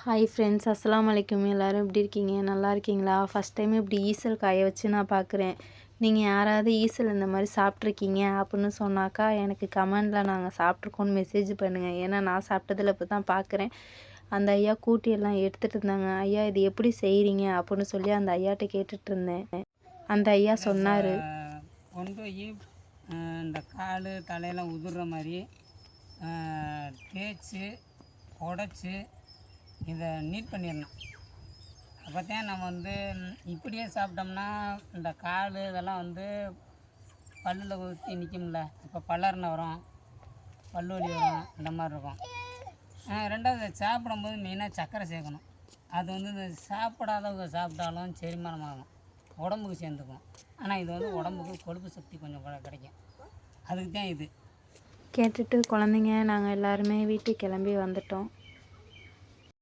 Hi friends, அஸ்ஸலாமு அலைக்கும். எல்லோரும் எப்படி இருக்கீங்க? நல்லா இருக்கீங்களா? ஃபஸ்ட் டைம் இப்படி ஈசல் காய வச்சு நான் பார்க்குறேன். நீங்கள் யாராவது ஈசல் இந்த மாதிரி சாப்பிட்ருக்கீங்க அப்படின்னு சொன்னாக்கா எனக்கு கமெண்டில் நாங்கள் சாப்பிட்ருக்கோன்னு மெசேஜ் பண்ணுங்கள். ஏன்னா நான் சாப்பிட்டதில் இப்போ தான் பார்க்குறேன். அந்த ஐயா கூட்டி எல்லாம் எடுத்துகிட்டு இருந்தாங்க. ஐயா இது எப்படி செய்கிறீங்க அப்படின்னு சொல்லி அந்த ஐயாட்ட கேட்டுட்டு இருந்தேன். அந்த ஐயா சொன்னார், கொண்டு போய் இந்த கால் தலையெல்லாம் உதிர்ற மாதிரி தேய்ச்சி உடச்சி இதை நீட் பண்ணிடணும். அப்போ தான் நம்ம இப்படியே சாப்பிட்டோம்னா இந்த கால் இதெல்லாம் பல்லில் ஊற்றி நிற்கும்ல, இப்போ பல்லர்னு வரும், பல்லு வலி வரும், இந்த மாதிரி இருக்கும். ரெண்டாவது சாப்பிடும்போது மெயினாக சர்க்கரை சேர்க்கணும். அது இந்த சாப்பிடாதவங்க சாப்பிட்டாலும் செரிமானம் ஆகும், உடம்புக்கு சேர்ந்துக்கும். ஆனால் இது உடம்புக்கு கொழுப்பு சக்தி கொஞ்சம் கிடைக்கும். அதுக்கு தான் இது கேட்டுட்டு குழந்தைங்க நாங்கள் எல்லாருமே வீட்டுக்கு கிளம்பி வந்துட்டோம்.